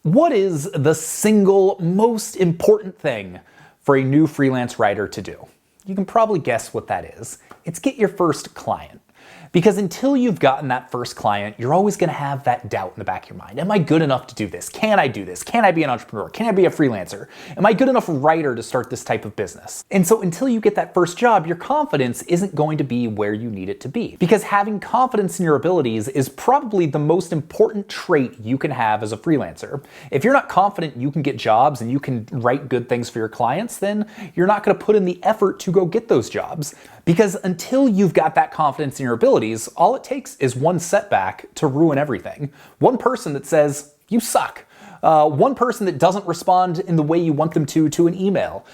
What is the single most important thing for a new freelance writer to do? You can probably guess what that is. It's get your first client. Because until you've gotten that first client, you're always going to have that doubt in the back of your mind. Am I good enough to do this? Can I do this? Can I be an entrepreneur? Can I be a freelancer? Am I good enough writer to start this type of business? And so until you get that first job, your confidence isn't going to be where you need it to be. Because having confidence in your abilities is probably the most important trait you can have as a freelancer. If you're not confident you can get jobs and you can write good things for your clients, then you're not going to put in the effort to go get those jobs. Because until you've got that confidence in your abilities, all it takes is one setback to ruin everything. One person that says, you suck. One person that doesn't respond in the way you want them to an email.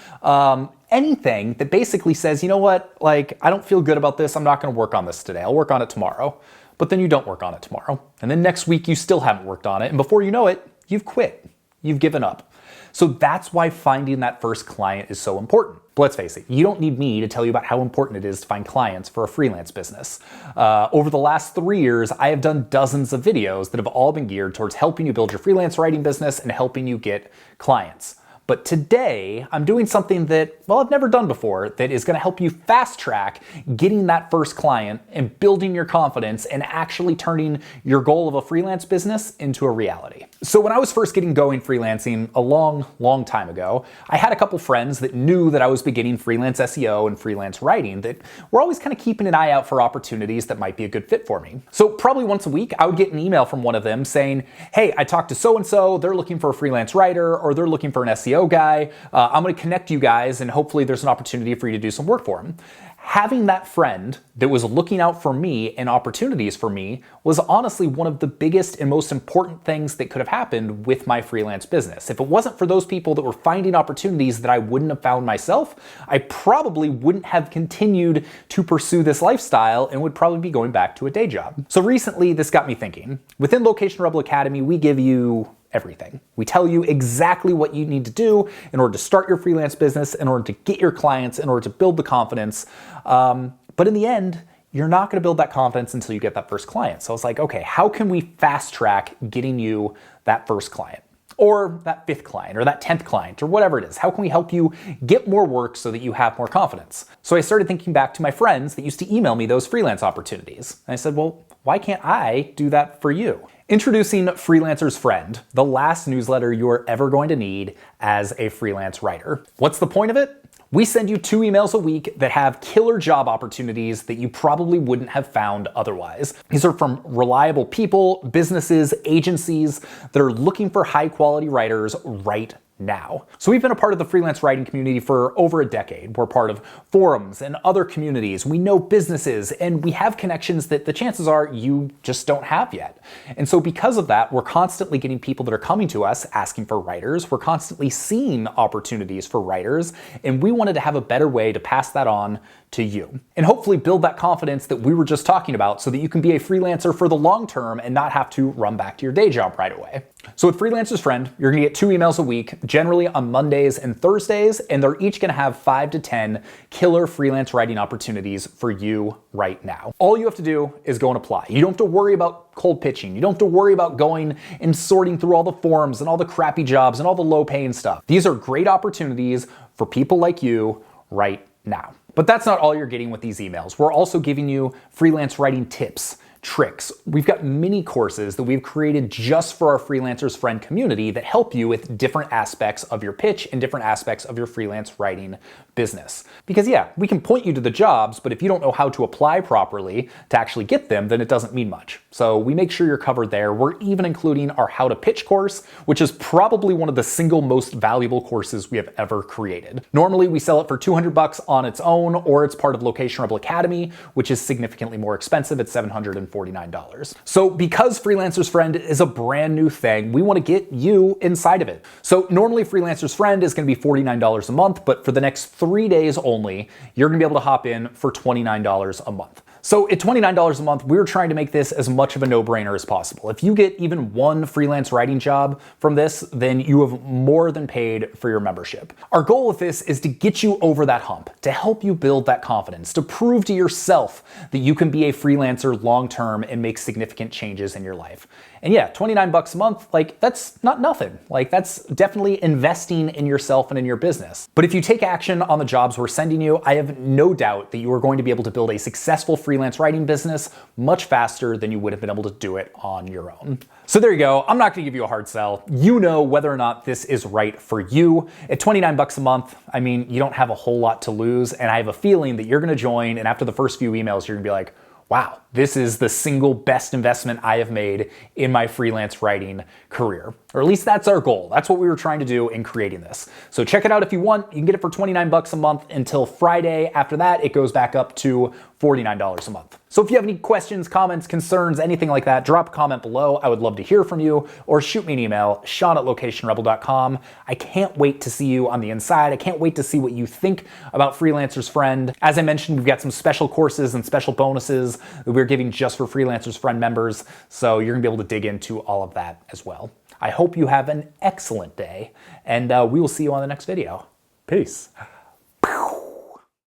Anything that basically says, you know what, like, I don't feel good about this. I'm not going to work on this today. I'll work on it tomorrow. But then you don't work on it tomorrow. And then next week you still haven't worked on it. And before you know it, you've quit. You've given up. So that's why finding that first client is so important. But let's face it, you don't need me to tell you about how important it is to find clients for a freelance business. Over the last 3 years, I have done dozens of videos that have all been geared towards helping you build your freelance writing business and helping you get clients. But today, I'm doing something that, well, I've never done before, that is going to help you fast track getting that first client and building your confidence and actually turning your goal of a freelance business into a reality. So when I was first getting going freelancing a long time ago, I had a couple friends that knew that I was beginning freelance SEO and freelance writing that were always kind of keeping an eye out for opportunities that might be a good fit for me. So probably once a week, I would get an email from one of them saying, hey, I talked to so-and-so, they're looking for a freelance writer, or they're looking for an SEO guy. I'm going to connect you guys and hopefully there's an opportunity for you to do some work for him. Having that friend that was looking out for me and opportunities for me was honestly one of the biggest and most important things that could have happened with my freelance business. If it wasn't for those people that were finding opportunities that I wouldn't have found myself, I probably wouldn't have continued to pursue this lifestyle and would probably be going back to a day job. So recently, this got me thinking. Within Location Rebel Academy, we give you everything. We tell you exactly what you need to do in order to start your freelance business, in order to get your clients, in order to build the confidence. But in the end, you're not going to build that confidence until you get that first client. So it's like, okay, how can we fast track getting you that first client? Or that 5th client, or that 10th client, or whatever it is? How can we help you get more work so that you have more confidence? So I started thinking back to my friends that used to email me those freelance opportunities. And I said, well, why can't I do that for you? Introducing Freelancers Friend, the last newsletter you're ever going to need as a freelance writer. What's the point of it? We send you 2 emails a week that have killer job opportunities that you probably wouldn't have found otherwise. These are from reliable people, businesses, agencies that are looking for high quality writers right now. So we've been a part of the freelance writing community for over a decade. We're part of forums and other communities. We know businesses and we have connections that the chances are you just don't have yet. And so because of that, we're constantly getting people that are coming to us asking for writers. We're constantly seeing opportunities for writers, and we wanted to have a better way to pass that on to you and hopefully build that confidence that we were just talking about so that you can be a freelancer for the long term and not have to run back to your day job right away. So with Freelancers Friend, you're going to get 2 emails a week, generally on Mondays and Thursdays, and they're each going to have 5 to 10 killer freelance writing opportunities for you right now. All you have to do is go and apply. You don't have to worry about cold pitching. You don't have to worry about going and sorting through all the forums and all the crappy jobs and all the low paying stuff. These are great opportunities for people like you right now. But that's not all you're getting with these emails. We're also giving you freelance writing tips, tricks. We've got mini courses that we've created just for our Freelancers Friend community that help you with different aspects of your pitch and different aspects of your freelance writing business. Because yeah, we can point you to the jobs, but if you don't know how to apply properly to actually get them, then it doesn't mean much. So we make sure you're covered there. We're even including our How to Pitch course, which is probably one of the single most valuable courses we have ever created. Normally we sell it for $200 on its own, or it's part of Location Rebel Academy, which is significantly more expensive at $749. So because Freelancers Friend is a brand new thing, we want to get you inside of it. So normally Freelancers Friend is going to be $49 a month, but for the next 3 days only, you're going to be able to hop in for $29 a month. So at $29 a month, we're trying to make this as much of a no-brainer as possible. If you get even one freelance writing job from this, then you have more than paid for your membership. Our goal with this is to get you over that hump, to help you build that confidence, to prove to yourself that you can be a freelancer long-term and make significant changes in your life. And yeah, 29 bucks a month, like that's not nothing. Like that's definitely investing in yourself and in your business. But if you take action on the jobs we're sending you, I have no doubt that you are going to be able to build a successful freelance writing business much faster than you would have been able to do it on your own. So there you go. I'm not going to give you a hard sell. You know whether or not this is right for you. At 29 bucks a month, I mean, you don't have a whole lot to lose. And I have a feeling that you're going to join. And after the first few emails, you're going to be like, wow, this is the single best investment I have made in my freelance writing career. Or at least that's our goal. That's what we were trying to do in creating this. So check it out if you want. You can get it for 29 bucks a month until Friday. After that, it goes back up to $49 a month. So if you have any questions, comments, concerns, anything like that, drop a comment below. I would love to hear from you, or shoot me an email, sean@locationrebel.com. I can't wait to see you on the inside. I can't wait to see what you think about Freelancers Friend. As I mentioned, we've got some special courses and special bonuses that we're giving just for Freelancers Friend members. So you're gonna be able to dig into all of that as well. I hope you have an excellent day, and we will see you on the next video. Peace.